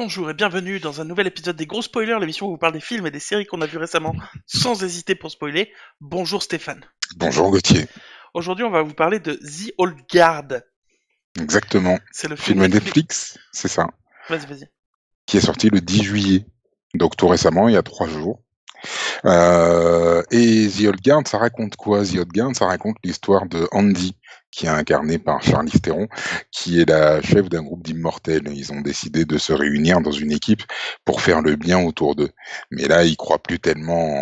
Bonjour et bienvenue dans un nouvel épisode des Gros Spoilers, l'émission où on vous parle des films et des séries qu'on a vus récemment sans hésiter pour spoiler. Bonjour Stéphane. Bonjour Gauthier, Aujourd'hui on va vous parler de The Old Guard. exactement. C'est le film Film Netflix. Netflix, c'est ça, Vas-y. qui est sorti le 10 juillet, donc tout récemment, il y a 3 jours. Et The Old Guard, ça raconte quoi? The Old Guard, ça raconte l'histoire de Andy, qui est incarné par Charlize Theron, qui est la chef d'un groupe d'immortels. Ils ont décidé de se réunir dans une équipe pour faire le bien autour d'eux. Mais là, ils croient plus tellement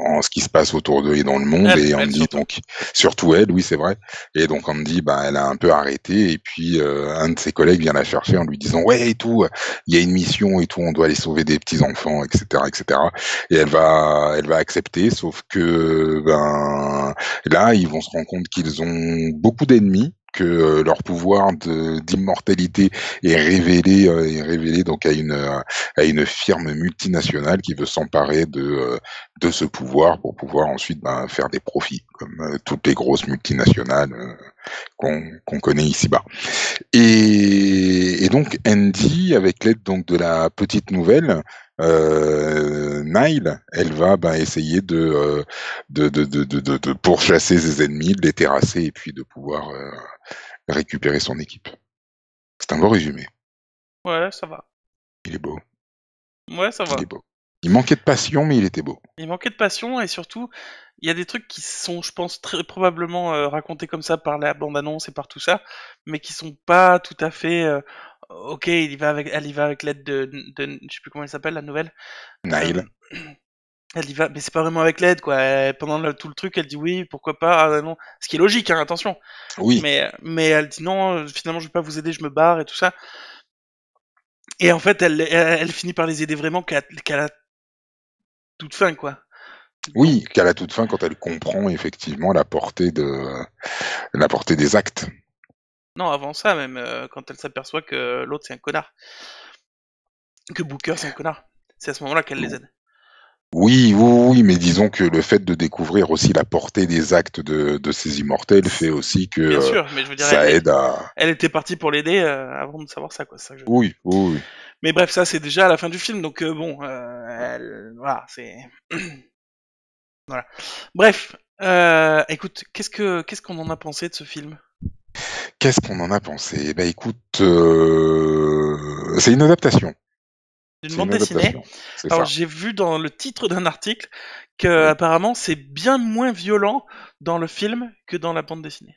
en ce qui se passe autour d'eux et dans le monde. Et Elle Andy, surtout. donc, surtout elle, oui, c'est vrai. Et donc Andy, elle a un peu arrêté. Et puis, un de ses collègues vient la chercher en lui disant, ouais, et tout, il y a une mission et tout, on doit aller sauver des petits enfants, etc., etc. Et elle va accepter, sauf que là, ils vont se rendre compte qu'ils ont beaucoup d'ennemis, que leur pouvoir d'immortalité est révélé donc à une firme multinationale qui veut s'emparer de ce pouvoir pour pouvoir ensuite faire des profits, comme toutes les grosses multinationales qu'on connaît ici-bas. Et donc Andy, avec l'aide donc de la petite nouvelle, Nile, elle va essayer de pourchasser ses ennemis, de les terrasser et puis de pouvoir récupérer son équipe. C'est un beau résumé. Ouais, ça va. Il est beau. Ouais, ça Il est va. beau. Il manquait de passion, mais il était beau. Il manquait de passion et surtout, il y a des trucs qui sont, je pense, très probablement racontés comme ça par la bande-annonce et par tout ça, mais qui sont pas tout à fait... ok, elle y va avec l'aide je sais plus comment elle s'appelle, la nouvelle. Euh, Nile. Elle y va, mais c'est pas vraiment avec l'aide, quoi. Pendant tout le truc, elle dit oui, pourquoi pas, ah, non. Ce qui est logique, hein, attention. Oui, Mais elle dit non, finalement, je vais pas vous aider, je me barre et tout ça. Et en fait, elle finit par les aider vraiment qu'à la toute fin, quoi. oui, Donc, qu'à la toute fin, quand elle comprend effectivement la portée des actes. non, avant ça, même, quand elle s'aperçoit que l'autre, c'est un connard. Que Booker, c'est un connard. C'est à ce moment-là qu'elle les aide. Oui, oui, oui, mais disons que le fait de découvrir aussi la portée des actes de ces immortels fait aussi que Bien sûr, mais je veux dire, ça aide à... elle était partie pour l'aider avant de savoir ça, quoi. C'est ça que je veux dire. Oui, oui, oui. Mais bref, ça, c'est déjà à la fin du film, donc bon, voilà, c'est... Voilà. Bref, écoute, qu'est-ce qu'on en a pensé de ce film? Qu'est-ce qu'on en a pensé? Écoute, c'est une adaptation. D'une C'est bande une dessinée. adaptation. C'est Alors ça. j'ai vu dans le titre d'un article que Oui. apparemment c'est bien moins violent dans le film que dans la bande dessinée.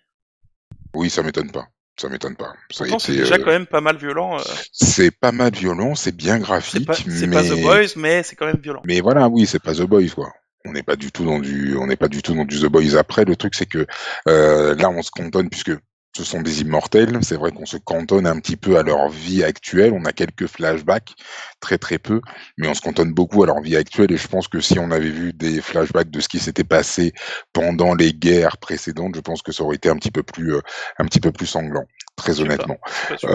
Oui, ça m'étonne pas. Ça m'étonne pas. Ça a Pourtant c'est été, déjà quand même pas mal violent. c'est pas mal violent, c'est bien graphique, C'est pas The mais Boys, mais c'est quand même violent. voilà, oui, c'est pas The Boys, quoi. On n'est pas du tout dans du The Boys. Après, le truc, c'est que là, on se cantonne, puisque ce sont des immortels. C'est vrai qu'on se cantonne un petit peu à leur vie actuelle. On a quelques flashbacks, très très peu, mais on se cantonne beaucoup à leur vie actuelle. Et je pense que si on avait vu des flashbacks de ce qui s'était passé pendant les guerres précédentes, je pense que ça aurait été un petit peu plus sanglant, très Je sais pas, honnêtement. je suis pas sûr.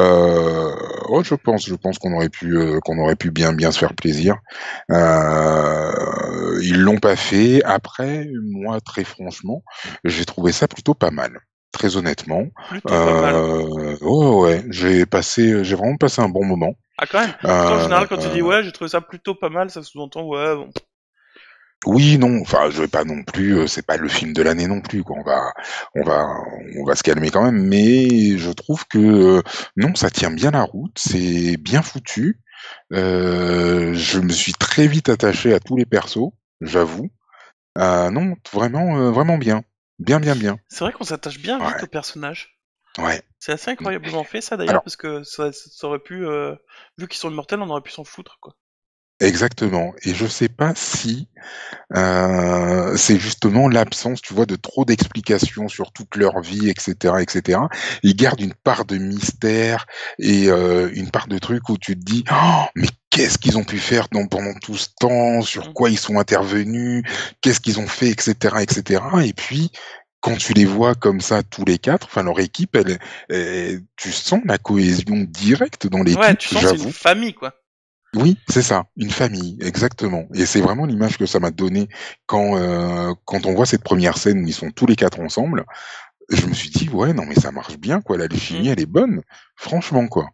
Je pense qu'on aurait pu bien se faire plaisir. Ils l'ont pas fait. Après, moi, très franchement, j'ai trouvé ça plutôt pas mal. Très honnêtement, Plutôt pas mal. ouais, j'ai vraiment passé un bon moment. Ah quand même. Pourtant en Euh, général quand tu dis ouais j'ai trouvé ça plutôt pas mal, ça sous-entend ouais bon. oui, non, enfin, je vais pas non plus, c'est pas le film de l'année non plus, quoi. On va, on va se calmer quand même. Mais je trouve que non, ça tient bien la route, c'est bien foutu. Je me suis très vite attaché à tous les persos, j'avoue. Non, vraiment, vraiment bien. Bien, bien, bien. C'est vrai qu'on s'attache bien vite Ouais, aux personnages. ouais. C'est assez incroyablement fait ça d'ailleurs Alors, parce que ça aurait pu vu qu'ils sont immortels on aurait pu s'en foutre quoi. exactement. Et je sais pas si c'est justement l'absence, tu vois, de trop d'explications sur toute leur vie, etc., etc. Ils gardent une part de mystère et une part de truc où tu te dis, oh, mais qu'est-ce qu'ils ont pu faire pendant tout ce temps, sur Mm. quoi ils sont intervenus, qu'est-ce qu'ils ont fait, etc., etc. Et puis quand tu les vois comme ça tous les quatre, enfin leur équipe, tu sens la cohésion directe dans Ouais, l'équipe, tu sens c'est une j'avoue. famille quoi. Oui, c'est ça, une famille, exactement. Et c'est vraiment l'image que ça m'a donné quand on voit cette première scène où ils sont tous les 4 ensemble. Je me suis dit: «Ouais, non mais ça marche bien quoi, l'alchimie Mm. elle est bonne, franchement quoi».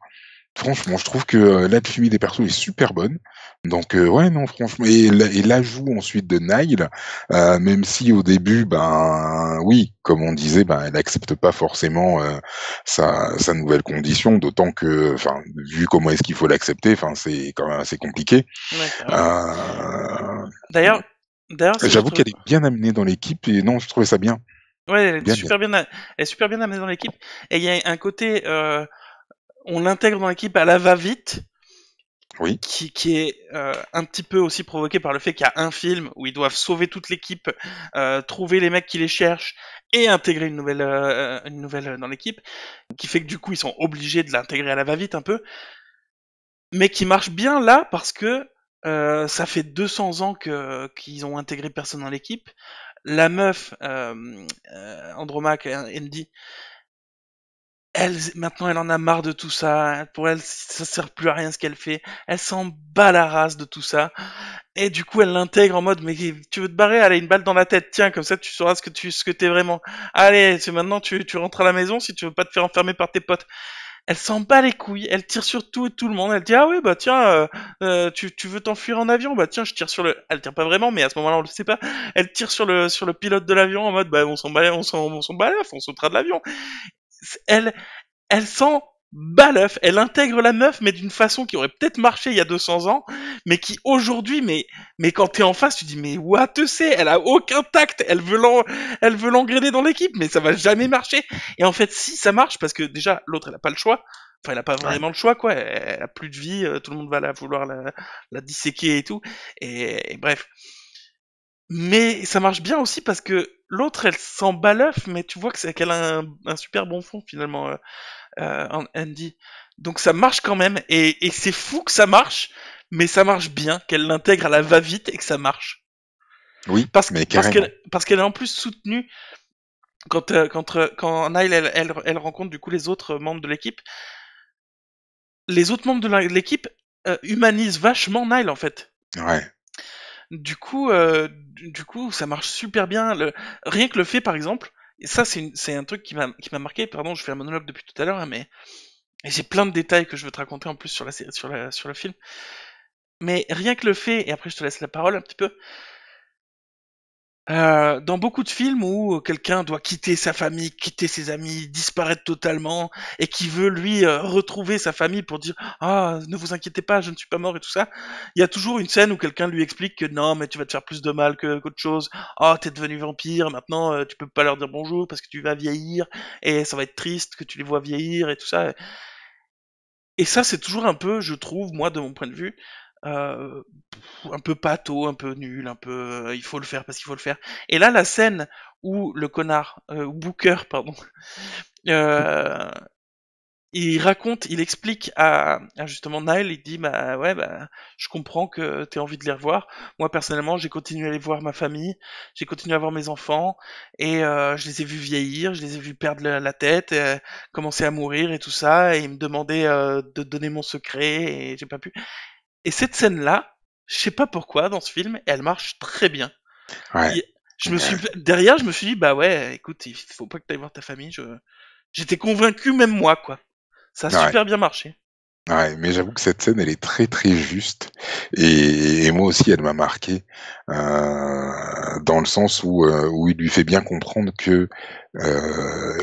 Franchement, je trouve que l'alchimie des persos est super bonne. Donc ouais, non, franchement, et l'ajout ensuite de Nile, même si au début, ben oui, comme on disait, ben elle accepte pas forcément sa nouvelle condition, d'autant que, enfin, vu comment est-ce qu'il faut l'accepter, enfin, c'est quand même assez compliqué. Ouais, carrément. Euh, D'ailleurs, d'ailleurs, ce que j'ai J'avoue trouvé, qu'elle est bien amenée dans l'équipe et non, je trouvais ça bien, ouais, elle est bien, bien. super bien, elle est super bien amenée dans l'équipe. Et il y a un côté, on l'intègre dans l'équipe à la va-vite, Oui, qui est un petit peu aussi provoqué par le fait qu'il y a un film où ils doivent sauver toute l'équipe, trouver les mecs qui les cherchent et intégrer une nouvelle dans l'équipe, qui fait que du coup ils sont obligés de l'intégrer à la va-vite un peu, mais qui marche bien là parce que ça fait 200 ans qu'ils ont intégré personne dans l'équipe. La meuf, Andromaque, Andy, elle, maintenant, elle en a marre de tout ça. Pour elle, ça sert plus à rien ce qu'elle fait. Elle s'en bat la race de tout ça. Et du coup, elle l'intègre en mode, mais tu veux te barrer? Allez, une balle dans la tête. Tiens, comme ça, tu sauras ce que t'es vraiment. Allez, c'est maintenant, tu rentres à la maison si tu veux pas te faire enfermer par tes potes. Elle s'en bat les couilles. Elle tire sur tout et tout le monde. Elle dit, ah oui, bah tiens, tu veux t'enfuir en avion? Bah tiens, je tire sur le. Elle tire pas vraiment, mais à ce moment-là, on le sait pas. Elle tire sur le pilote de l'avion en mode, bah on s'en bat, on s'en bat, on sautera de l'avion. Elle, elle s'en bat l'œuf, elle intègre la meuf, mais d'une façon qui aurait peut-être marché il y a 200 ans, mais qui aujourd'hui, mais quand t'es en face, tu dis, mais what te c'est, elle a aucun tact, elle veut l'engrainer dans l'équipe, mais ça va jamais marcher. Et en fait, si ça marche, parce que déjà, l'autre, elle a pas le choix. Enfin, elle a pas ouais, vraiment le choix, quoi. Elle a plus de vie, tout le monde va vouloir la disséquer et tout. Et bref. Mais ça marche bien aussi parce que l'autre, elle s'en bat l'œuf, mais tu vois que c'est qu'elle a un super bon fond, finalement. Andy. Donc ça marche quand même, et c'est fou que ça marche, mais ça marche bien, qu'elle l'intègre à la va-vite et que ça marche. oui, mais carrément. Parce qu'elle est en plus soutenue quand Nile elle rencontre du coup les autres membres de l'équipe. Les autres membres de l'équipe humanisent vachement Nile en fait. Ouais, Du coup, ça marche super bien. Rien que le fait, par exemple, et ça c'est un truc qui m'a marqué. Pardon, je fais un monologue depuis tout à l'heure, hein, mais et j'ai plein de détails que je veux te raconter en plus sur la série, sur le film. Mais rien que le fait, et après je te laisse la parole un petit peu, dans beaucoup de films où quelqu'un doit quitter sa famille, quitter ses amis, disparaître totalement, et qui veut lui retrouver sa famille pour dire ah ne vous inquiétez pas, je ne suis pas mort et tout ça, il y a toujours une scène où quelqu'un lui explique que non mais tu vas te faire plus de mal qu'autre chose. Ah t'es devenu vampire, maintenant tu peux pas leur dire bonjour parce que tu vas vieillir et ça va être triste que tu les vois vieillir et tout ça. Et ça, c'est toujours un peu, je trouve, moi, de mon point de vue, euh, un peu pâteau, un peu nul, un peu il faut le faire parce qu'il faut le faire. Et là, la scène où le connard, Booker, pardon, euh, il explique à justement Nile, il dit bah ouais bah je comprends que t'aies envie de les revoir. Moi personnellement j'ai continué à aller voir ma famille, j'ai continué à voir mes enfants et je les ai vus vieillir, je les ai vus perdre la tête, commencer à mourir et tout ça et ils me demandaient de donner mon secret et j'ai pas pu. Et cette scène là, je sais pas pourquoi dans ce film, elle marche très bien. ouais. Il- derrière je me suis dit bah ouais écoute il faut pas que t'ailles voir ta famille, j'étais convaincu même moi quoi. Ça a Ouais, super bien marché. ouais, mais j'avoue que cette scène, elle est très très juste, et moi aussi, elle m'a marqué dans le sens où il lui fait bien comprendre que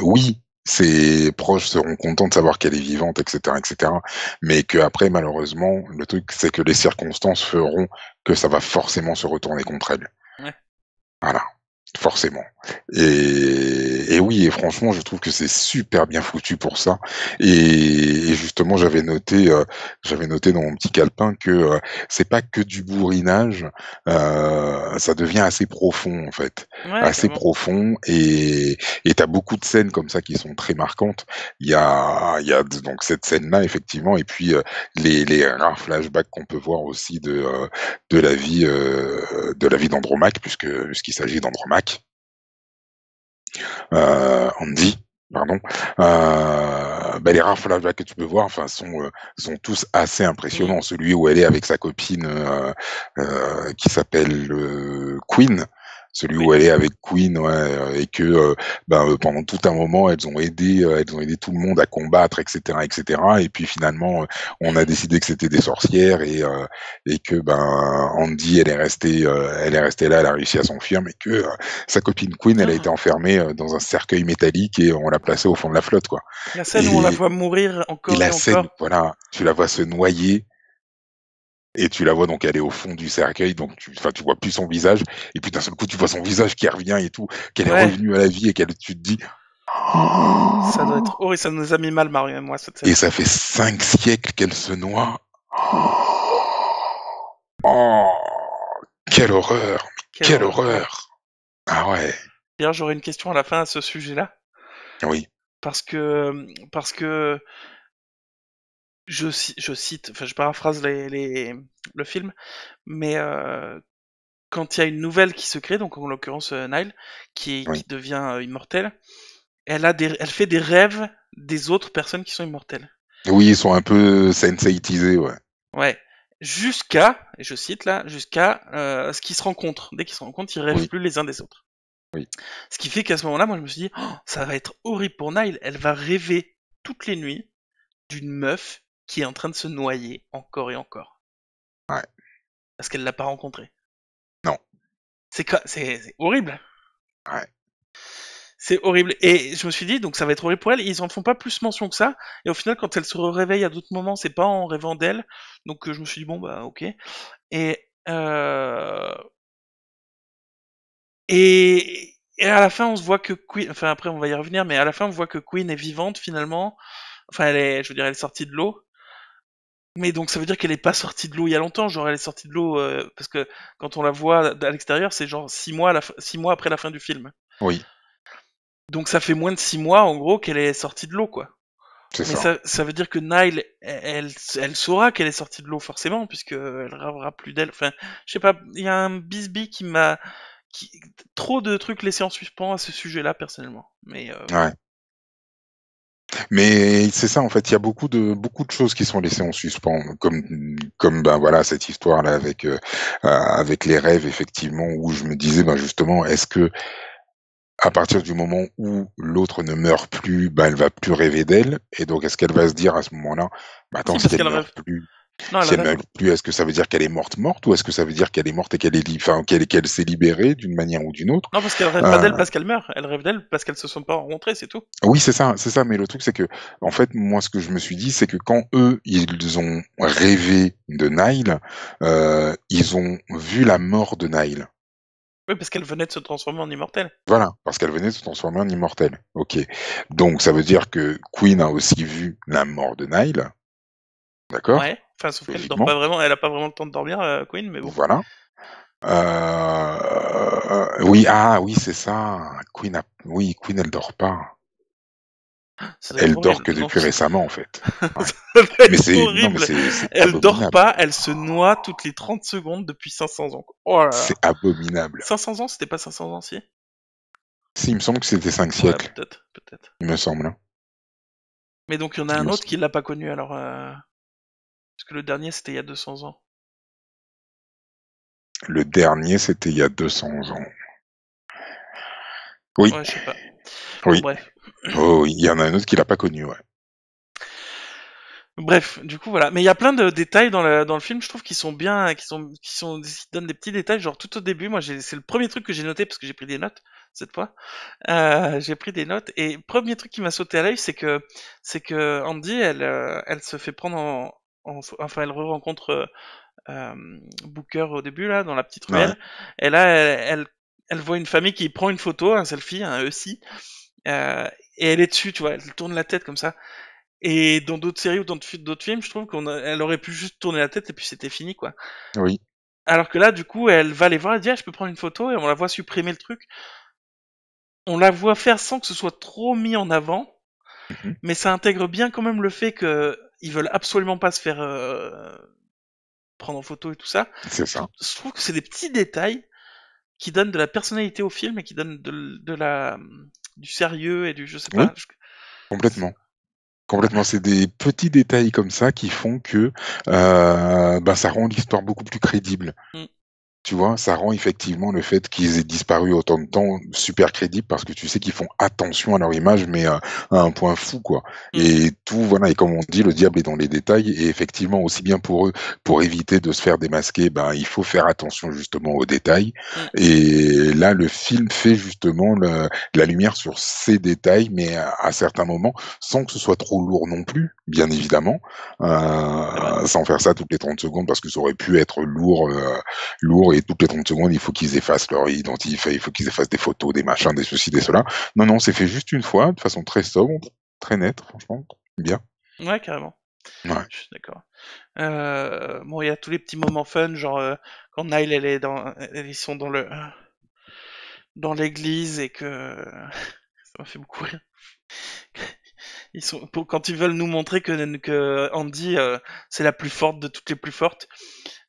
oui, ses proches seront contents de savoir qu'elle est vivante, etc., etc., mais que après, malheureusement, le truc, c'est que les circonstances feront que ça va forcément se retourner contre elle. Ouais. Voilà, forcément. Et oui, et franchement, je trouve que c'est super bien foutu pour ça. Et justement, j'avais noté dans mon petit calepin que c'est pas que du bourrinage, ça devient assez profond en fait, Ouais, assez carrément. profond. Et t'as beaucoup de scènes comme ça qui sont très marquantes. Il y a donc cette scène-là effectivement, et puis les rares flashbacks qu'on peut voir aussi de la vie d'Andromaque, puisqu'il s'agit d'Andromaque, Andy, pardon. Bah, les rares flashbacks que tu peux voir, enfin, sont tous assez Mm. impressionnants. Celui où elle est avec sa copine qui s'appelle Queen. celui Oui. où elle est avec Queen, ouais, et que pendant tout un moment elles ont aidé tout le monde à combattre, etc., etc. Et puis finalement, on a décidé que c'était des sorcières et que Andy elle est restée là, elle a réussi à s'enfuir, mais que sa copine Queen, elle a été Oh, enfermée dans un cercueil métallique et on l'a placée au fond de la flotte, quoi. la scène où on la Et voit mourir et encore et la scène, encore. voilà, tu la vois se noyer et tu la vois donc aller au fond du cercueil, donc tu vois plus son visage, et puis d'un seul coup tu vois son visage qui revient et tout, qu'elle est Ouais, revenue à la vie et qu'elle, tu te dis, ça doit être horrible, ça nous a mis mal, Mario et moi, cette et scène. ça fait 5 siècles qu'elle se noie. Oh, quelle horreur, mais Quelle quelle horreur, ouais. horreur. Ah ouais, D'ailleurs, j'aurais une question à la fin à ce sujet-là, oui, parce que je cite, enfin je paraphrase le film, mais quand il y a une nouvelle qui se crée, donc en l'occurrence Nile, qui oui. devient immortelle, elle fait des rêves des autres personnes qui sont immortelles. Oui, ils sont un peu senseitisés, ouais. Ouais. Jusqu'à, et je cite là, jusqu'à ce qu'ils se rencontrent. Dès qu'ils se rencontrent, ils rêvent Oui, plus les uns des autres. oui. Ce qui fait qu'à ce moment-là, moi je me suis dit, oh, ça va être horrible pour Nile. Elle va rêver toutes les nuits d'une meuf qui est en train de se noyer encore et encore. Ouais. Parce qu'elle l'a pas rencontrée. Non. C'est horrible. Ouais. C'est horrible. Et je me suis dit, donc ça va être horrible pour elle. Ils en font pas plus mention que ça. Et au final, quand elle se réveille à d'autres moments, c'est pas en rêvant d'elle. Donc je me suis dit, bon, bah, ok. Et, euh, et à la fin, on se voit que Queen, enfin après, on va y revenir, mais à la fin, on voit que Queen est vivante finalement. Enfin, je veux dire, elle est sortie de l'eau. Mais donc ça veut dire qu'elle est pas sortie de l'eau il y a longtemps, genre elle est sortie de l'eau parce que quand on la voit à l'extérieur, c'est genre 6 mois, 6 mois après la fin du film. Oui, Donc ça fait moins de 6 mois en gros qu'elle est sortie de l'eau quoi. c'est Mais ça. ça veut dire que Nile, elle saura qu'elle est sortie de l'eau forcément puisque elle rêvera plus d'elle. Enfin, je sais pas, il y a un bisbee qui, trop de trucs laissés en suspens à ce sujet-là personnellement. Mais bon. Ouais. Mais c'est ça, en fait, il y a beaucoup de choses qui sont laissées en suspens, comme voilà cette histoire-là avec les rêves, effectivement, où je me disais, justement, est-ce que à partir du moment où l'autre ne meurt plus, elle va plus rêver d'elle, et donc est-ce qu'elle va se dire à ce moment-là, attends, Si si parce elle qu'elle meurt rêve. plus, Non, elle si elle rêve. meurt plus, est-ce que ça veut dire qu'elle est morte, ou est-ce que ça veut dire qu'elle est morte et qu'elle s'est libérée d'une manière ou d'une autre? Non, parce qu'elle rêve pas Euh, d'elle parce qu'elle meurt. Elle rêve d'elle parce qu'elles se sont pas rencontrées, c'est tout. Oui, c'est ça, mais le truc, c'est que, en fait, moi, ce que je me suis dit, c'est que quand eux, ils ont rêvé de Nile, ils ont vu la mort de Nile. Oui, parce qu'elle venait de se transformer en immortelle. Voilà, parce qu'elle venait de se transformer en immortelle. Ok. Donc, ça veut dire que Queen a aussi vu la mort de Nile, d'accord? Ouais. Enfin, sauf qu'elle dort Logiquement. pas vraiment, elle a pas vraiment le temps de dormir, Queen, mais bon. Voilà. Oui, ah oui, c'est ça. Oui, Queen, elle dort pas. Ça doit être Elle dort horrible. que Non, depuis récemment, en fait. Ouais. ça doit Mais être non, mais horrible. c'est Elle dort abominable. pas, elle se noie toutes les 30 secondes depuis 500 ans. Oh là C'est là. abominable. 500 ans, c'était pas 500 ans, si? Si, il me semble que c'était 5 Ouais, siècles, peut-être, peut-être. il me semble, hein. Mais donc, il y en a Il un me autre semble. qui l'a pas connu, alors, parce que le dernier, c'était il y a 200 ans. Le dernier, c'était il y a 200 ans. Oui, Ouais, je sais pas. Bon, oui. bref. Oh oui, il y en a un autre qui l'a pas connu, ouais. Bref, du coup voilà. Mais il y a plein de détails dans le film, je trouve, qui sont bien, qui donnent des petits détails. Genre tout au début, moi, c'est le premier truc que j'ai noté parce que j'ai pris des notes cette fois. J'ai pris des notes et premier truc qui m'a sauté à l'œil, c'est que Andy, elle se fait prendre enfin, elle re-rencontre Booker au début là dans la petite Ouais, ruelle. Et là, elle voit une famille qui prend une photo, un selfie, un EC, et elle est dessus, tu vois. Elle tourne la tête comme ça. Et dans d'autres séries ou dans d'autres films, je trouve elle aurait pu juste tourner la tête et puis c'était fini, quoi. oui. Alors que là, du coup, elle va les voir, elle dit, ah, je peux prendre une photo, et on la voit supprimer le truc. On la voit faire sans que ce soit trop mis en avant, Mhm. mais ça intègre bien quand même le fait que ils veulent absolument pas se faire prendre en photo et tout ça. C'est ça. Je trouve que c'est des petits détails qui donnent de la personnalité au film et qui donnent du sérieux et du, je sais Oui, pas. complètement. Complètement, c'est des petits détails comme ça qui font que ça rend l'histoire beaucoup plus crédible. Tu vois, ça rend effectivement le fait qu'ils aient disparu autant de temps super crédible parce que tu sais qu'ils font attention à leur image, mais à un point fou, quoi. Mmh, Et tout, voilà, et comme on dit, le diable est dans les détails. Et effectivement, aussi bien pour eux, pour éviter de se faire démasquer, ben, il faut faire attention justement aux détails. mmh, Et là, le film fait justement la lumière sur ces détails, mais à certains moments, sans que ce soit trop lourd non plus, bien évidemment. c'est vrai. Sans faire ça toutes les 30 secondes parce que ça aurait pu être lourd et toutes les 30 secondes, il faut qu'ils effacent leur identifiant, il faut qu'ils effacent des photos, des machins, des ceci, des cela. Non, non, c'est fait juste une fois, de façon très sobre, très nette, franchement, bien. Ouais, carrément. Ouais. Je suis d'accord. Bon, il y a tous les petits moments fun, genre quand Nile elle est ils sont dans l'église et que ça m'a fait beaucoup rire. Quand ils veulent nous montrer que Andy c'est la plus forte de toutes les plus fortes.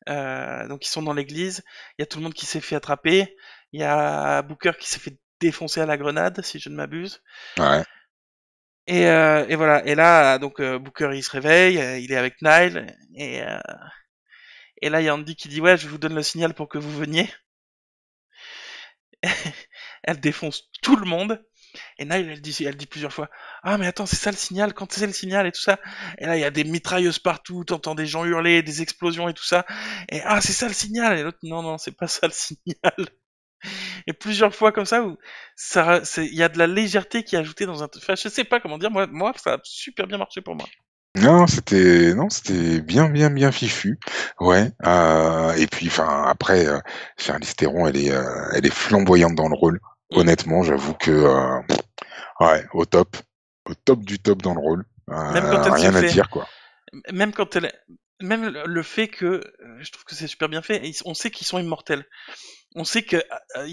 Donc ils sont dans l'église, il y a tout le monde qui s'est fait attraper, il y a Booker qui s'est fait défoncer à la grenade, si je ne m'abuse. Ouais. Et voilà. Et là, donc Booker il se réveille, il est avec Nile, et là il y a Andy qui dit ouais, je vous donne le signal pour que vous veniez. Elle défonce tout le monde. Et Nile, elle dit plusieurs fois, ah mais attends, c'est ça le signal, quand c'est le signal et tout ça. Et là, il y a des mitrailleuses partout, t'entends des gens hurler, des explosions et tout ça. Et ah, c'est ça le signal. Et l'autre, non, non, c'est pas ça le signal. Et plusieurs fois comme ça, où il y a de la légèreté qui est ajoutée dans un, enfin, je sais pas comment dire, moi, ça a super bien marché pour moi. Non, c'était bien, bien, bien fichu. Ouais, et puis enfin après, Charlize Theron, elle est flamboyante dans le rôle. Mm. Honnêtement, j'avoue que, ouais, au top du top dans le rôle. Même quand elle se Rien à fait, dire, quoi. même quand elle, même le fait que, je trouve que c'est super bien fait, on sait qu'ils sont immortels. On sait que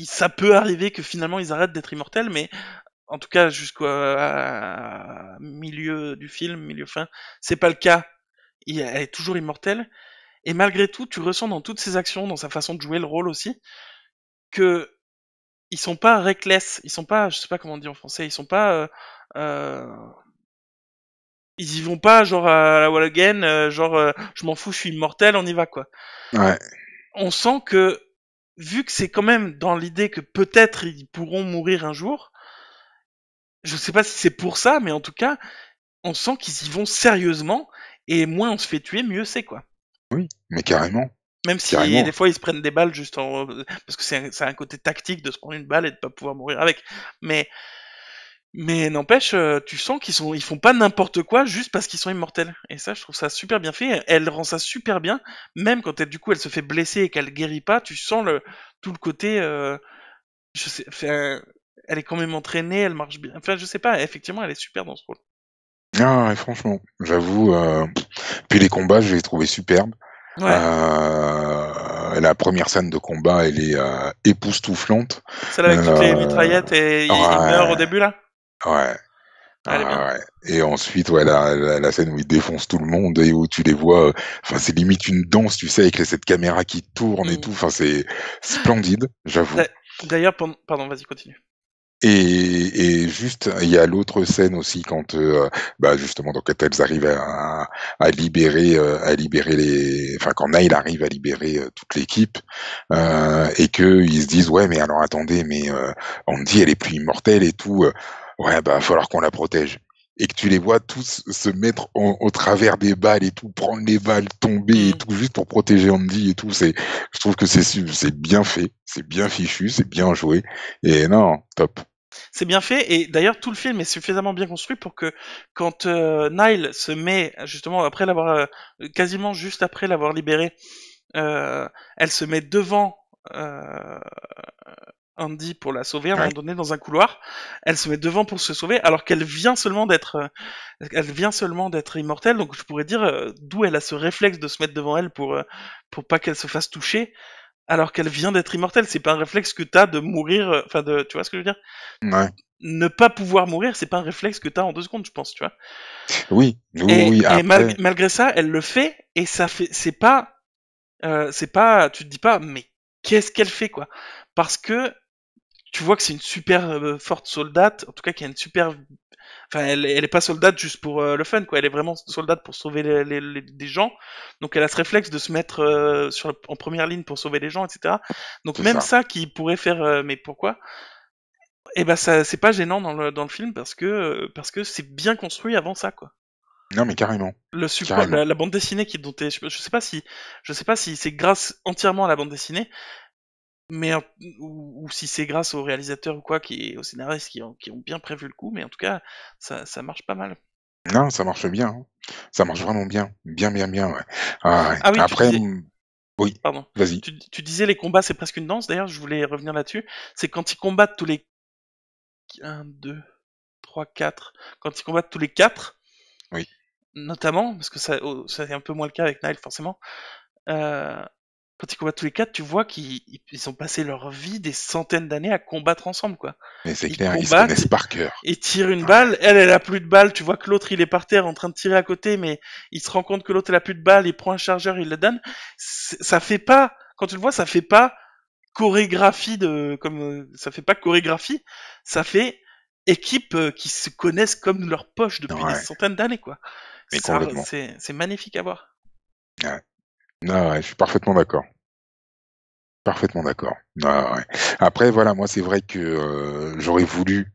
ça peut arriver que finalement ils arrêtent d'être immortels, mais en tout cas jusqu'au milieu du film, milieu fin, c'est pas le cas. Elle est toujours immortelle. Et malgré tout, tu ressens dans toutes ses actions, dans sa façon de jouer le rôle aussi, que ils sont pas reckless, ils sont pas, je sais pas comment on dit en français, ils sont pas, euh, ils y vont pas genre à la wall again, genre je m'en fous, je suis immortel, on y va quoi. Ouais. On sent que vu que c'est quand même dans l'idée que peut-être ils pourront mourir un jour, je sais pas si c'est pour ça, mais en tout cas, on sent qu'ils y vont sérieusement, et moins on se fait tuer, mieux c'est quoi. Oui, mais carrément, Même si carrément. des fois ils se prennent des balles juste parce que c'est un côté tactique de se prendre une balle et de pas pouvoir mourir avec. Mais n'empêche, tu sens ils font pas n'importe quoi juste parce qu'ils sont immortels. Et ça, je trouve ça super bien fait. Elle rend ça super bien, même quand elle se fait blesser et qu'elle guérit pas, tu sens tout le côté, je sais, enfin, elle est quand même entraînée, elle marche bien. Enfin, je sais pas, effectivement, elle est super dans ce rôle. Ah ouais, franchement, j'avoue, puis les combats, je les ai trouvés superbes. Ouais, La première scène de combat, elle est, époustouflante. celle avec toutes les Heu, mitraillettes et il meurt au ouais, début là. ouais. Elle est bien. Ah ouais et ensuite, ouais, la scène où ils défoncent tout le monde et où tu les vois, enfin, c'est limite une danse, tu sais, avec cette caméra qui tourne et Mm. tout, enfin, c'est splendide, j'avoue. D'ailleurs, pardon, vas-y, continue. Et juste, il y a l'autre scène aussi quand, bah, justement, donc quand elles arrivent à libérer les enfin, quand Nile arrive à libérer, toute l'équipe, et qu'ils se disent: «Ouais, mais alors attendez, mais Andy, elle est plus immortelle et tout, ouais, bah, va falloir qu'on la protège» et que tu les vois tous se mettre au travers des balles et tout, prendre les balles, tomber et Mm. tout, juste pour protéger Andy et tout. Je trouve que c'est bien fait, c'est bien fichu, c'est bien joué et non, top. C'est bien fait, et d'ailleurs tout le film est suffisamment bien construit pour que quand Nile se met, justement après l'avoir, quasiment juste après l'avoir libéré, elle se met devant euh, Andy pour la sauver à un Ouais, moment donné dans un couloir. Elle se met devant pour se sauver alors qu'elle vient seulement d'être immortelle. Donc je pourrais dire d'où elle a ce réflexe de se mettre devant elle pour pas qu'elle se fasse toucher alors qu'elle vient d'être immortelle. C'est pas un réflexe que t'as de mourir, enfin de, tu vois ce que je veux dire? ouais. Ne pas pouvoir mourir, c'est pas un réflexe que t'as en 2 secondes, je pense, tu vois. Oui, oui, oui, Et, oui, après malgré ça, elle le fait, et ça fait, c'est pas, tu te dis pas, mais qu'est-ce qu'elle fait, quoi. Parce que tu vois que c'est une super forte soldate, en tout cas qui a une super. Enfin, elle est pas soldate juste pour le fun, quoi. Elle est vraiment soldate pour sauver des gens. Donc elle a ce réflexe de se mettre en première ligne pour sauver les gens, etc. Donc C'est même ça. ça qui pourrait faire, mais pourquoi? Eh ben ça, c'est pas gênant dans le film parce que c'est bien construit avant ça, quoi. Non, mais carrément. Le support, Carrément. la bande dessinée qui dont je sais pas si c'est grâce entièrement à la bande dessinée, mais ou si c'est grâce au réalisateur ou quoi, au scénariste qui ont bien prévu le coup, mais en tout cas, ça marche pas mal. Non, ça marche bien, hein. Ça marche vraiment bien. Bien, bien, bien, ouais. Ah ouais. Ah oui, Après, oui, pardon, vas-y. tu disais les combats c'est presque une danse. D'ailleurs, je voulais revenir là-dessus. C'est quand ils combattent tous les un, 2, 3, 4, quand ils combattent tous les quatre, Oui. notamment parce que ça c'est un peu moins le cas avec Nile forcément. Euh, Quand ils combattent tous les quatre, tu vois qu'ils ont passé leur vie des centaines d'années à combattre ensemble, quoi. Mais c'est Ils clair, ils se connaissent combattent, par cœur. ils tirent une Ouais. balle, elle a plus de balles, tu vois que l'autre il est par terre en train de tirer à côté, mais il se rend compte que l'autre il a plus de balles, il prend un chargeur, il le donne. Ça fait pas, quand tu le vois, ça fait pas chorégraphie ça fait pas chorégraphie, ça fait équipe qui se connaissent comme leur poche depuis des Ouais, centaines d'années, quoi. mais complètement. C'est magnifique à voir. Ouais. Non, ouais, je suis parfaitement d'accord. Parfaitement d'accord. Ah ouais. Après, voilà, moi, c'est vrai que j'aurais voulu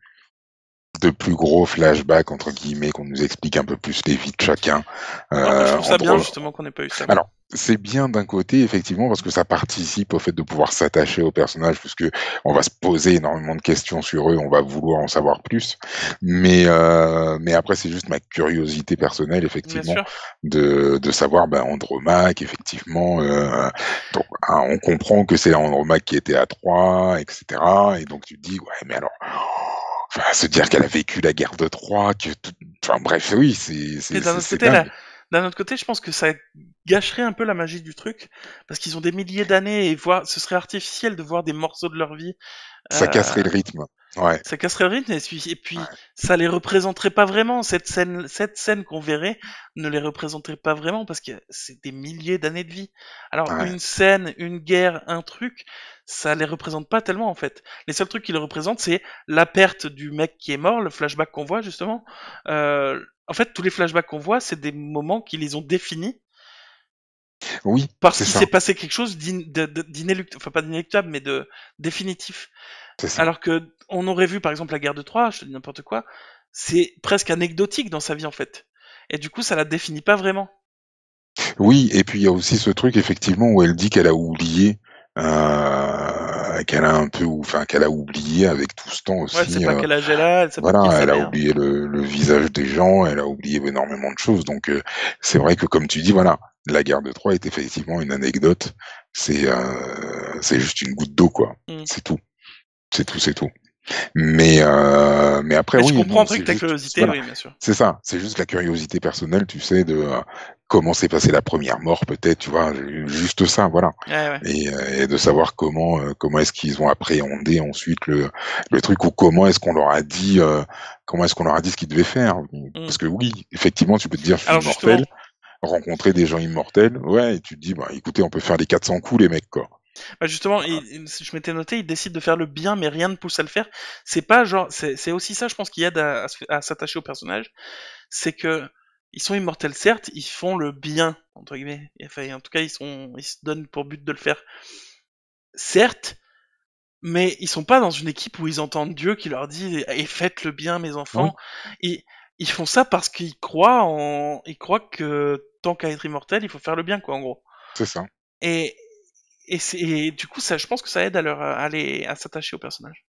de plus gros flashbacks, entre guillemets, qu'on nous explique un peu plus les vies de chacun. Non, moi je trouve ça bien Entre, justement qu'on ait pas eu ça, moi. Alors, c'est bien d'un côté, effectivement, parce que ça participe au fait de pouvoir s'attacher aux personnages, puisque on va se poser énormément de questions sur eux, on va vouloir en savoir plus. Mais après, c'est juste ma curiosité personnelle, Bien effectivement, sûr. de savoir, ben, Andromaque, effectivement, donc, hein, on comprend que c'est Andromaque qui était à Troie, etc. Et donc tu te dis, ouais, mais alors, enfin, se dire qu'elle a vécu la guerre de Troie, enfin bref, oui, Mais c'est dingue. d'un autre côté, je pense que ça gâcherait un peu la magie du truc, parce qu'ils ont des milliers d'années et ce serait artificiel de voir des morceaux de leur vie. Ça casserait Euh, le rythme. Ouais, Ça casserait le rythme et puis ouais, ça les représenterait pas vraiment. Cette scène qu'on verrait ne les représenterait pas vraiment parce que c'est des milliers d'années de vie. Alors ouais. une scène, une guerre, un truc, ça les représente pas tellement en fait. Les seuls trucs qui les représentent, c'est la perte du mec qui est mort, le flashback qu'on voit justement. En fait, tous les flashbacks qu'on voit, c'est des moments qui les ont définis Oui, parce c'est qu'il ça, s'est passé quelque chose d'inéluctable, enfin pas d'inéluctable, mais de définitif. c'est ça. Alors que on aurait vu par exemple la guerre de Troie, je te dis n'importe quoi, c'est presque anecdotique dans sa vie en fait. Et du coup, ça la définit pas vraiment. Oui, et puis il y a aussi ce truc effectivement où elle dit qu'elle a oublié, qu'elle a un peu, enfin qu'elle a oublié avec tout ce temps Ouais, elle sait aussi. pas quel âge elle a, elle sait pas qui est Voilà, sa elle a mère. oublié le visage des gens, elle a oublié énormément de choses. Donc c'est vrai que comme tu dis, voilà, la guerre de Troie est effectivement une anecdote. C'est juste une goutte d'eau, quoi. Hmm. C'est tout. C'est tout, c'est tout. Mais après, Mais je oui, comprends non, un truc, c'est ta juste, curiosité, voilà, oui, bien sûr. c'est ça, c'est juste la curiosité personnelle, tu sais, de comment s'est passée la première mort, peut-être, tu vois, juste ça, voilà, Ouais, ouais. et de savoir comment est-ce qu'ils ont appréhendé ensuite le truc ou comment est-ce qu'on leur a dit ce qu'ils devaient faire, Hmm. parce que oui, effectivement, tu peux te dire, je suis Alors justement, immortel, rencontrer des gens immortels, ouais, et tu te dis, bah, écoutez, on peut faire les 400 coups, les mecs, quoi. justement, je m'étais noté, il décide de faire le bien, mais rien ne pousse à le faire. C'est pas genre, c'est aussi ça, je pense, qui aide à s'attacher au personnage, c'est que ils sont immortels certes, ils font le bien entre guillemets. Enfin, en tout cas, ils se donnent pour but de le faire certes, mais ils sont pas dans une équipe où ils entendent Dieu qui leur dit et faites le bien mes Oui, enfants. Ils, ils font ça parce ils croient que tant qu'à être immortel, il faut faire le bien quoi en gros. c'est ça. Et et du coup ça, je pense que ça aide à s'attacher au personnage.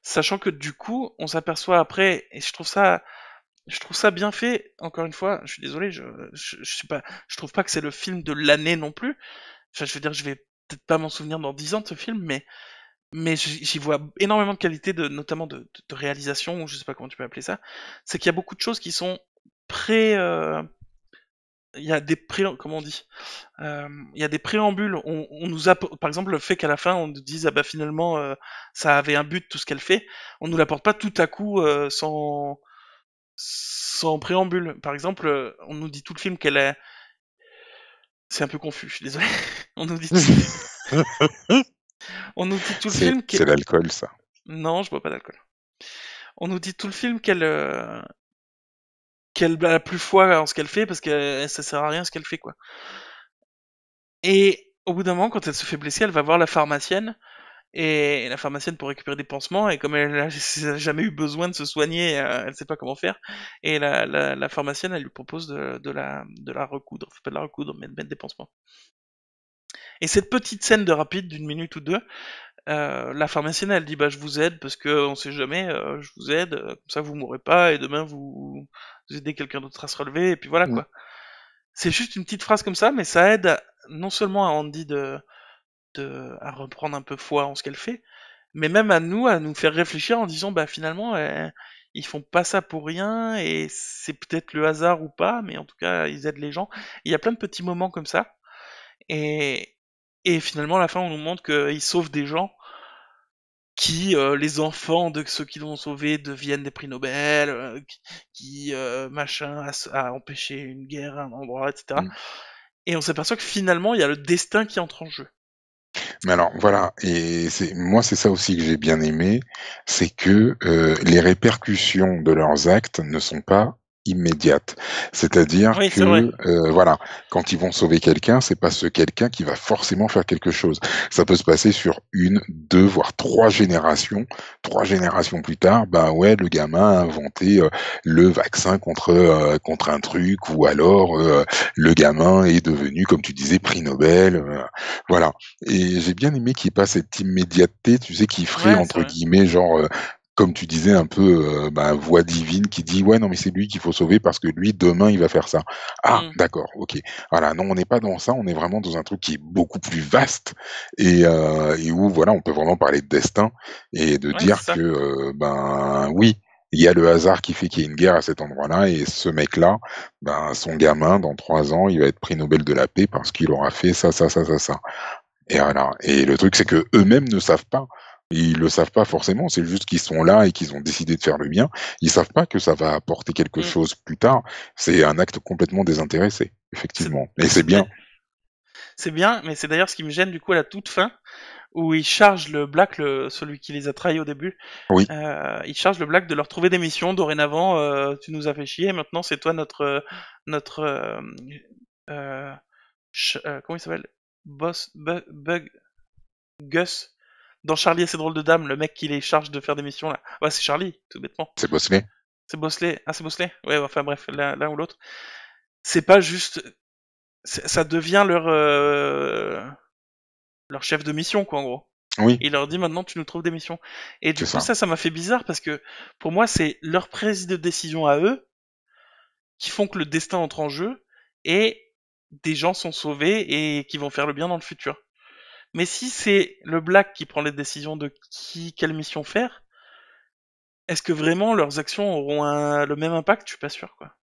Sachant que du coup, on s'aperçoit après et je trouve ça bien fait. Encore une fois, je suis désolé, je sais pas, je trouve pas que c'est le film de l'année non plus. Enfin, je veux dire, je vais peut-être pas m'en souvenir dans 10 ans de ce film, mais j'y vois énormément de qualité, notamment de réalisation, ou je sais pas comment tu peux appeler ça. C'est qu'il y a beaucoup de choses qui sont pré... il y a des comment on dit il y a des préambules. On nous a, par exemple, le fait qu'à la fin on nous dise ah bah finalement ça avait un but tout ce qu'elle fait. On nous l'apporte pas tout à coup sans préambule. Par exemple, on nous dit tout le film qu'elle est. C'est un peu confus. Je suis désolé. On nous dit tout le film. On nous dit tout le film C'est l'alcool, ça. Non, je bois pas d'alcool. On nous dit tout le film qu'elle a plus foi en ce qu'elle fait parce que ça sert à rien ce qu'elle fait, quoi. Et au bout d'un moment, quand elle se fait blesser, elle va voir la pharmacienne. Et la pharmacienne pour récupérer des pansements, et comme elle a jamais eu besoin de se soigner, elle sait pas comment faire. Et la pharmacienne, elle lui propose de la recoudre, enfin, pas de la recoudre, mais de mettre des pansements. Et cette petite scène de rapide d'une minute ou deux, la pharmacienne, elle dit bah je vous aide parce que on sait jamais, je vous aide, comme ça vous mourrez pas et demain vous aidez quelqu'un d'autre à se relever et puis voilà Mm. quoi. C'est juste une petite phrase comme ça, mais ça aide non seulement à Andy à reprendre un peu foi en ce qu'elle fait, mais même à nous faire réfléchir en disant bah finalement ils font pas ça pour rien et c'est peut-être le hasard ou pas, mais en tout cas ils aident les gens. Il y a plein de petits moments comme ça et finalement à la fin on nous montre qu'ils sauvent des gens qui les enfants de ceux qui l'ont sauvé deviennent des prix Nobel, machin a empêché une guerre à un endroit, etc. Mm. Et on s'aperçoit que finalement il y a le destin qui entre en jeu. Mais alors voilà, et c'est ça aussi que j'ai bien aimé, c'est que les répercussions de leurs actes ne sont pas immédiates. C'est-à-dire Oui, c'est vrai. que voilà, quand ils vont sauver quelqu'un, c'est pas ce quelqu'un qui va forcément faire quelque chose. Ça peut se passer sur une, deux, voire trois générations. Trois générations plus tard, bah ouais, le gamin a inventé le vaccin contre un truc, ou alors le gamin est devenu, comme tu disais, prix Nobel. Voilà. Et j'ai bien aimé qu'il y ait pas cette immédiateté, tu sais, qui ferait Ouais, c'est entre vrai. guillemets genre, comme tu disais un peu, voix divine qui dit: «Ouais, non, mais c'est lui qu'il faut sauver parce que lui, demain, il va faire ça». Ah Mm. d'accord, OK. Voilà, non, on n'est pas dans ça, on est vraiment dans un truc qui est beaucoup plus vaste et où voilà, on peut vraiment parler de destin et de Ouais, c'est dire que, ça. oui, il y a le hasard qui fait qu'il y a une guerre à cet endroit-là et ce mec-là, son gamin, dans 3 ans, il va être prix Nobel de la paix parce qu'il aura fait ça, ça, ça, ça, ça. Et voilà. Et le truc, c'est que eux-mêmes ne savent pas. Ils le savent pas forcément. C'est juste qu'ils sont là et qu'ils ont décidé de faire le bien. Ils savent pas que ça va apporter quelque Mm. chose plus tard. C'est un acte complètement désintéressé, C'est effectivement. Et c'est c'est bien. c'est bien, mais c'est d'ailleurs ce qui me gêne du coup à la toute fin, où il charge le Black, celui qui les a trahis au début, Oui, il charge le Black de leur trouver des missions. Dorénavant, tu nous as fait chier, maintenant c'est toi notre euh, comment il s'appelle? Bug, Gus. Dans Charlie et ses drôles de dames, le mec qui les charge de faire des missions là. Ouais, c'est Charlie, tout bêtement. c'est Bosley. C'est Bosley. Ah, c'est Bosley? Ouais, enfin bref, l'un ou l'autre. C'est pas juste. Ça devient leur chef de mission, quoi, en gros. Oui, Il leur dit maintenant tu nous trouves des missions. Et du c'est coup ça. ça m'a fait bizarre parce que pour moi c'est leur prise de décision à eux qui font que le destin entre en jeu et des gens sont sauvés et qui vont faire le bien dans le futur. Mais si c'est le Black qui prend les décisions de quelle mission faire, est-ce que vraiment leurs actions auront le même impact? Je suis pas sûr, quoi.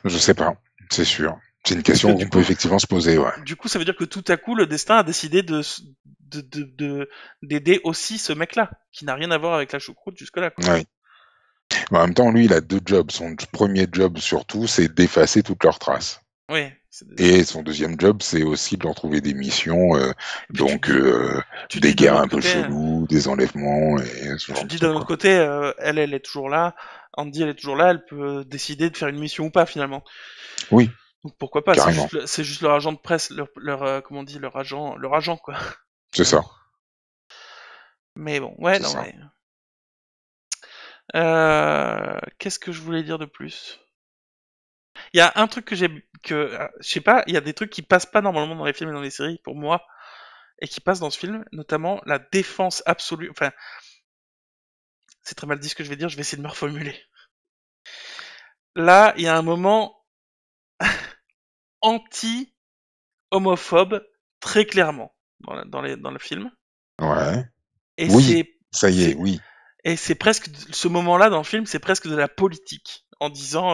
Je sais pas. C'est sûr. C'est une Parce que question qu'on peut effectivement se poser, ouais. ça veut dire que tout à coup, le destin a décidé d'aider aussi ce mec-là, qui n'a rien à voir avec la choucroute jusque-là, quoi. Oui. Mais en même temps, lui, il a deux jobs. Son premier job, surtout, c'est d'effacer toutes leurs traces. Oui. Et son deuxième job, c'est aussi de leur trouver des missions, Et puis donc tu des dis d'un guerres autre un peu côté, chelous, des enlèvements et ce genre de trucs, quoi. elle est toujours là, Andy, elle est toujours là, elle peut décider de faire une mission ou pas finalement. Oui, Donc pourquoi pas? carrément, C'est juste leur agent de presse, comment on dit, leur agent quoi, c'est ça, finalement. Mais bon, ouais, c'est non ça. mais. Qu'est-ce que je voulais dire de plus? Il y a un truc je sais pas, il y a des trucs qui passent pas normalement dans les films et dans les séries pour moi et qui passent dans ce film, notamment la défense absolue. Enfin, c'est très mal dit ce que je vais dire, je vais essayer de me reformuler. Là, il y a un moment anti-homophobe très clairement dans le film, Ouais. et Oui, ça y est, c'est oui, c'est presque ce moment-là dans le film, c'est presque de la politique en disant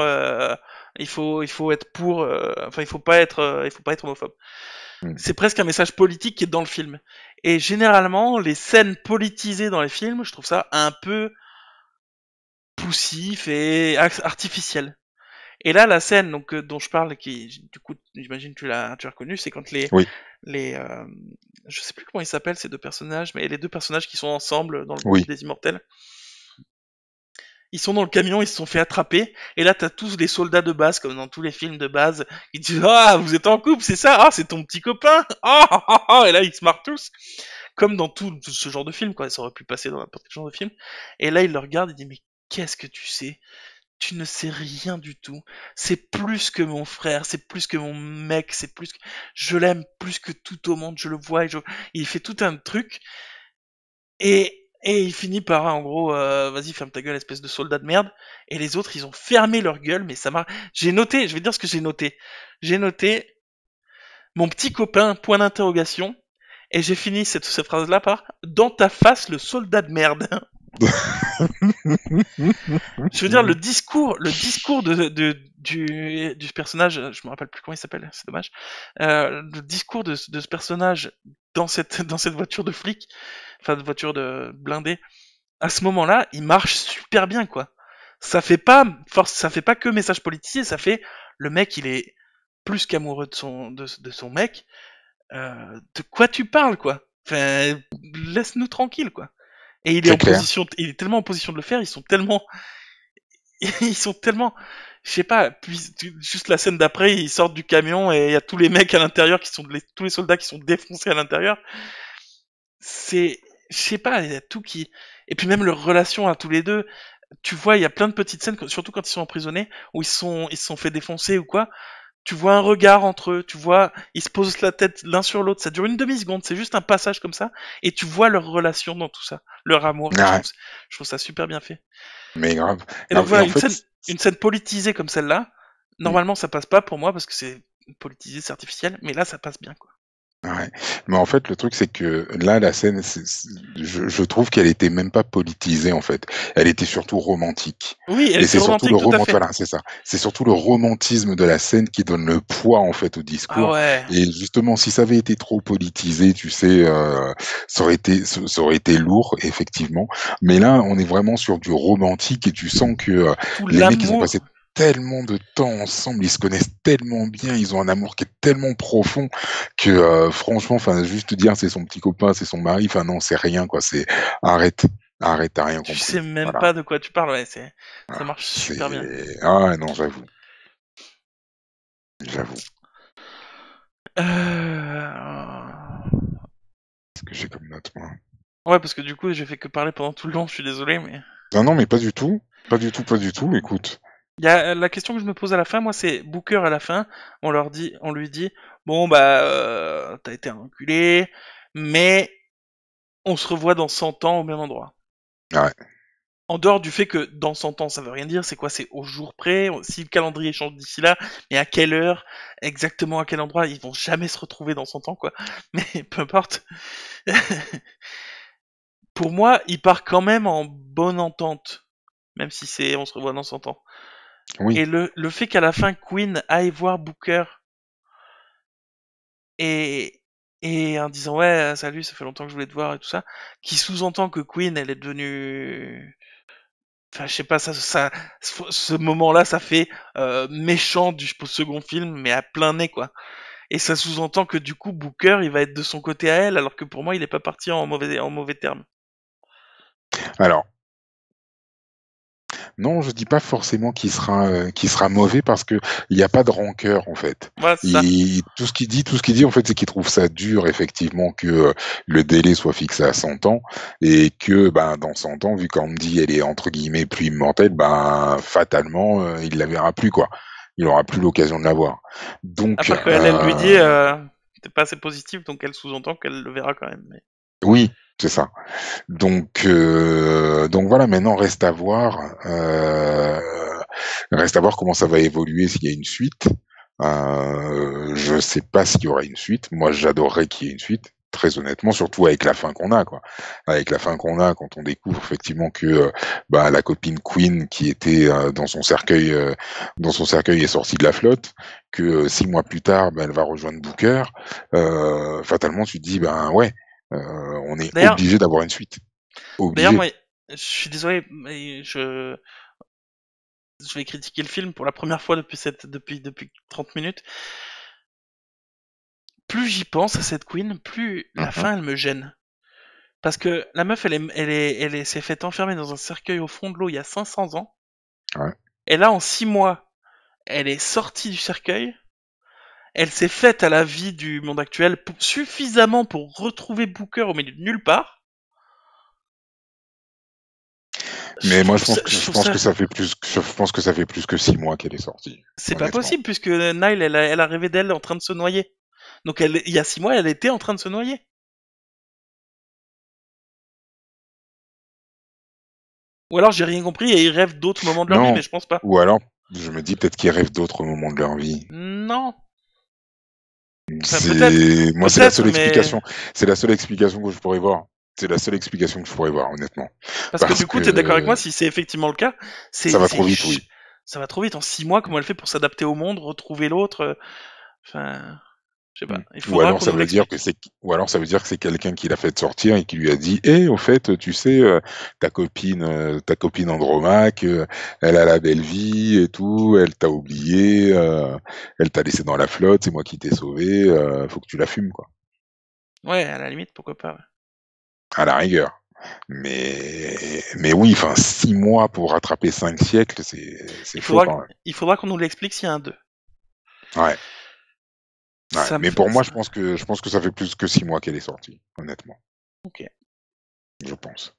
il faut être pour, enfin il faut pas être homophobe. mmh. C'est presque un message politique qui est dans le film. Et généralement, les scènes politisées dans les films, je trouve ça un peu poussif et artificiel. Et là, la scène donc dont je parle, qui du coup, j'imagine tu l'as reconnu, c'est quand Oui, les je sais plus comment ils s'appellent ces deux personnages, mais les deux personnages qui sont ensemble dans le groupe oui. des Immortels. Ils sont dans le camion, ils se sont fait attraper, et là t'as tous les soldats de base, comme dans tous les films de base, qui disent ah vous êtes en couple, c'est ça, ah c'est ton petit copain, et là ils se marrent tous, comme dans tout ce genre de film, quoi, ça aurait pu passer dans n'importe quel genre de film. Et là il le regarde, il dit mais qu'est-ce que tu sais? Tu ne sais rien du tout. C'est plus que mon frère, c'est plus que mon mec, c'est plus que... Je l'aime plus que tout au monde, je le vois, il fait tout un truc, et il finit par, en gros, vas-y, ferme ta gueule, espèce de soldat de merde. Et les autres, ils ont fermé leur gueule, mais ça m'a... J'ai noté, je vais dire ce que j'ai noté. J'ai noté, mon petit copain, point d'interrogation, et j'ai fini cette phrase-là par, dans ta face, le soldat de merde. Je veux dire, le discours du personnage, je me rappelle plus comment il s'appelle, c'est dommage. Le discours de ce personnage dans cette voiture de flic, enfin de voiture de blindé, à ce moment-là, il marche super bien, quoi. Ça fait pas que message politisé, ça fait le mec, il est plus qu'amoureux de son mec. De quoi tu parles, quoi? Enfin, laisse-nous tranquille, quoi. Et C'est clair. il est tellement en position de le faire, ils sont tellement, je sais pas, puis juste la scène d'après, ils sortent du camion et il y a tous les mecs à l'intérieur tous les soldats qui sont défoncés à l'intérieur. C'est, je sais pas, il y a tout qui, et puis même leur relation à tous les deux, tu vois, il y a plein de petites scènes, surtout quand ils sont emprisonnés, où ils se sont fait défoncer ou quoi. Tu vois un regard entre eux, tu vois, ils se posent la tête l'un sur l'autre, ça dure une demi-seconde, c'est juste un passage comme ça, et tu vois leur relation dans tout ça, leur amour, et Ouais, je trouve ça super bien fait. mais grave, Et donc Et voilà, en fait, une scène politisée comme celle-là, hmm, normalement ça passe pas pour moi parce que c'est politisé, c'est artificiel, mais là ça passe bien, quoi. ouais. Mais en fait, le truc, c'est que là, la scène, je trouve qu'elle était même pas politisée, en fait. Elle était surtout romantique. Oui, elle Et était c'est surtout romantique, tout à fait. voilà, c'est ça. C'est surtout le romantisme de la scène qui donne le poids, en fait, au Ah discours. ouais, Et justement, si ça avait été trop politisé, tu sais, ça aurait été lourd, effectivement. Mais là, on est vraiment sur du romantique et tu sens que tout les mecs, ils ont passé l'amour. tellement de temps ensemble, ils se connaissent tellement bien, ils ont un amour qui est tellement profond que franchement, enfin, juste dire c'est son petit copain, c'est son mari, enfin non, c'est rien quoi. C'est arrête, arrête, t'as rien Tu compris. sais même Voilà. pas de quoi tu parles, ouais, ça Ah, marche super bien. c'est ah non, j'avoue, j'avoue. Euh... Ce que j'ai comme note moi. Ouais, parce que du coup, j'ai fait que parler pendant tout le long, je suis désolé, mais... Non, non, mais pas du tout, pas du tout, pas du tout. Écoute, Il y a la question que je me pose à la fin, moi, c'est Booker à la fin, on lui dit, bon, bah, t'as été un enculé, mais on se revoit dans 100 ans au même endroit. ouais. En dehors du fait que dans 100 ans, ça veut rien dire, c'est quoi? C'est au jour près, si le calendrier change d'ici là, mais à quelle heure, exactement à quel endroit, ils vont jamais se retrouver dans 100 ans, quoi. Mais peu importe. Pour moi, il part quand même en bonne entente, même si c'est on se revoit dans 100 ans. Oui. Et le fait qu'à la fin, Queen aille voir Booker et, et en disant ouais, salut, ça fait longtemps que je voulais te voir et tout ça, qui sous-entend que Queen, elle est devenue... Enfin, je sais pas, ce moment-là, ça fait méchant du second film, mais à plein nez, quoi. Et ça sous-entend que du coup, Booker, il va être de son côté à elle, alors que pour moi, il est pas parti en mauvais termes. Alors, non, je dis pas forcément qu'il sera mauvais parce que il y a pas de rancœur en fait. Voilà, c'est ça. Et tout ce qu'il dit en fait, c'est qu'il trouve ça dur effectivement que le délai soit fixé à 100 ans et que ben dans 100 ans, vu qu'Andy elle est entre guillemets plus immortelle, ben fatalement il la verra plus quoi. Il aura plus l'occasion de la voir. À Donc part qu'elle, elle lui dit, t'es pas assez positif, donc elle sous-entend qu'elle le verra quand même. Mais... oui, c'est ça. Donc voilà, maintenant reste à voir comment ça va évoluer s'il y a une suite. Je sais pas s'il y aura une suite. Moi, j'adorerais qu'il y ait une suite, très honnêtement, surtout avec la fin qu'on a, quoi. Avec la fin qu'on a, quand on découvre effectivement que bah, la copine Queen qui était dans son cercueil est sortie de la flotte, que 6 mois plus tard, bah, elle va rejoindre Booker. Fatalement, tu te dis, ben ouais, on est D'ailleurs, obligé d'avoir une suite. d'ailleurs, Obligé. moi, je suis désolé, mais je vais critiquer le film pour la première fois depuis 30 minutes. Plus j'y pense à cette Queen, plus la Mhm. fin elle me gêne. Parce que la meuf elle s'est fait enfermer dans un cercueil au fond de l'eau il y a 500 ans. Ouais. Et là en 6 mois, elle est sortie du cercueil. Elle s'est faite à la vie du monde actuel suffisamment pour retrouver Booker au milieu de nulle part. Mais moi, Je je trouve pense ça que ça fait plus, je pense que ça fait plus que 6 mois qu'elle est sortie, c'est pas honnêtement. possible puisque Nile elle a rêvé d'elle en train de se noyer. Donc il y a 6 mois elle était en train de se noyer. Ou alors j'ai rien compris et ils rêvent d'autres moments de leur vie, Non. mais je pense pas. Ou alors, je me dis peut-être qu'ils rêvent d'autres moments de leur vie. Non. Enfin Moi, c'est la peut-être, seule mais explication. C'est la seule explication que je pourrais voir. C'est la seule explication que je pourrais voir, honnêtement. parce que Parce du coup t'es d'accord avec que moi si c'est effectivement le cas, ça c'est va trop vite, oui. ça va trop vite en 6 mois. Comment elle fait pour s'adapter au monde, retrouver l'autre Enfin, je sais Mm. pas. Il faudra qu'on nous l'explique. Ou alors ça veut dire que c'est quelqu'un qui l'a fait sortir et qui lui a dit, au fait, tu sais, ta copine Andromaque, elle a la belle vie et tout, elle t'a oublié, elle t'a laissé dans la flotte, c'est moi qui t'ai sauvé, faut que tu la fumes, quoi. Ouais, à la limite, pourquoi pas. Ouais. À la rigueur. Mais oui, enfin, 6 mois pour rattraper 5 siècles, c'est chaud quand même. Il faudra qu'on nous l'explique s'il y a un 2. Ouais, ouais. Ça me Mais fait pour moi, ça. je pense que ça fait plus que 6 mois qu'elle est sortie, honnêtement. Ok. Je pense.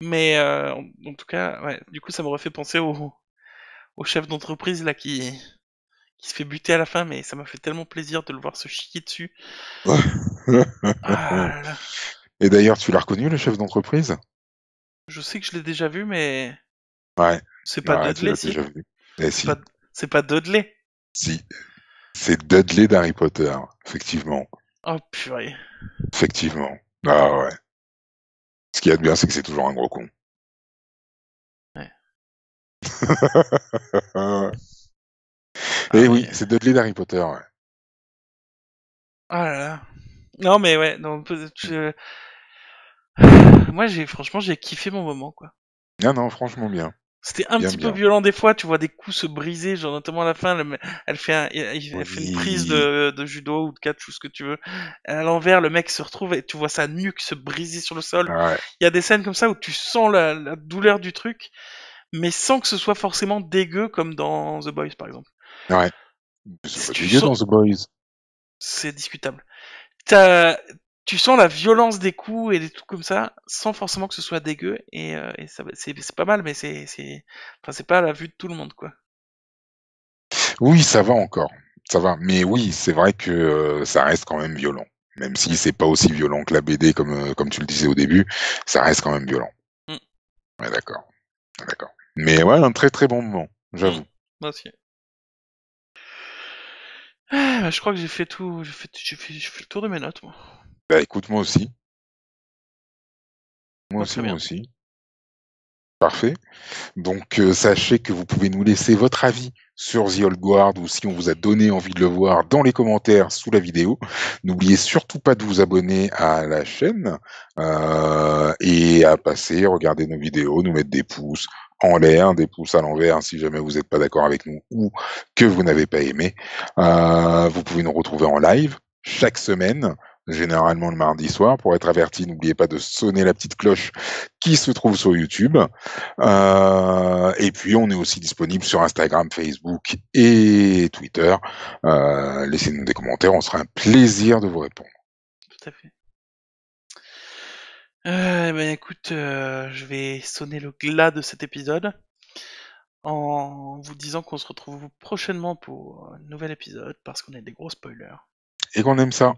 Mais en tout cas, ouais. Du coup, ça m'aurait fait penser au chef d'entreprise là qui se fait buter à la fin, mais ça m'a fait tellement plaisir de le voir se chier dessus. Ah là là. Et d'ailleurs, tu l'as reconnu, le chef d'entreprise? Je sais que je l'ai déjà vu, mais Ouais, c'est pas ouais, tu Dudley, l'as si. déjà vu. Eh C'est pas si, c'est pas Dudley. si. C'est Dudley d'Harry Potter, effectivement. Oh purée. Effectivement. Ah ouais. Ce qu'il y a de bien, c'est que c'est toujours un gros con. Ouais. Ah Et oui, mais c'est Dudley d'Harry Potter, ouais. ah là là. Non mais ouais, non, moi j'ai kiffé mon moment quoi. Ah non, franchement bien. C'était un Bien, petit peu bien. violent des fois, tu vois des coups se briser, genre notamment à la fin, elle fait une prise Oui. de judo ou de catch ou ce que tu veux. À l'envers, le mec se retrouve et tu vois sa nuque se briser sur le sol. Ouais, Il y a des scènes comme ça où tu sens la douleur du truc, mais sans que ce soit forcément dégueu comme dans The Boys par exemple. ouais. C'est pas Tu dégueu sens, dans The Boys. c'est discutable. T'as, tu sens la violence des coups et des trucs comme ça, sans forcément que ce soit dégueu, et ça, c'est pas mal, mais enfin, c'est pas à la vue de tout le monde, quoi. Oui, ça va encore. Ça va. Mais oui, c'est vrai que ça reste quand même violent. Même si c'est pas aussi violent que la BD, comme tu le disais au début, ça reste quand même violent. Mm, Ouais, d'accord. D'accord. Mais ouais, un très très bon moment, mm, j'avoue. moi aussi. Ah, bah, je crois que j'ai fait le tour de mes notes, moi. Bah écoute, moi aussi. Moi Bah, aussi, très moi bien. aussi. Parfait. Donc sachez que vous pouvez nous laisser votre avis sur The Old Guard ou si on vous a donné envie de le voir dans les commentaires sous la vidéo. N'oubliez surtout pas de vous abonner à la chaîne et à passer, regarder nos vidéos, nous mettre des pouces en l'air, des pouces à l'envers si jamais vous n'êtes pas d'accord avec nous ou que vous n'avez pas aimé. Vous pouvez nous retrouver en live chaque semaine, généralement le mardi soir. Pour être averti, n'oubliez pas de sonner la petite cloche qui se trouve sur YouTube. Et puis, on est aussi disponible sur Instagram, Facebook et Twitter. Laissez-nous des commentaires, on sera un plaisir de vous répondre. Tout à fait. Ben écoute, je vais sonner le glas de cet épisode en vous disant qu'on se retrouve prochainement pour un nouvel épisode parce qu'on est des gros spoilers. Et qu'on aime ça.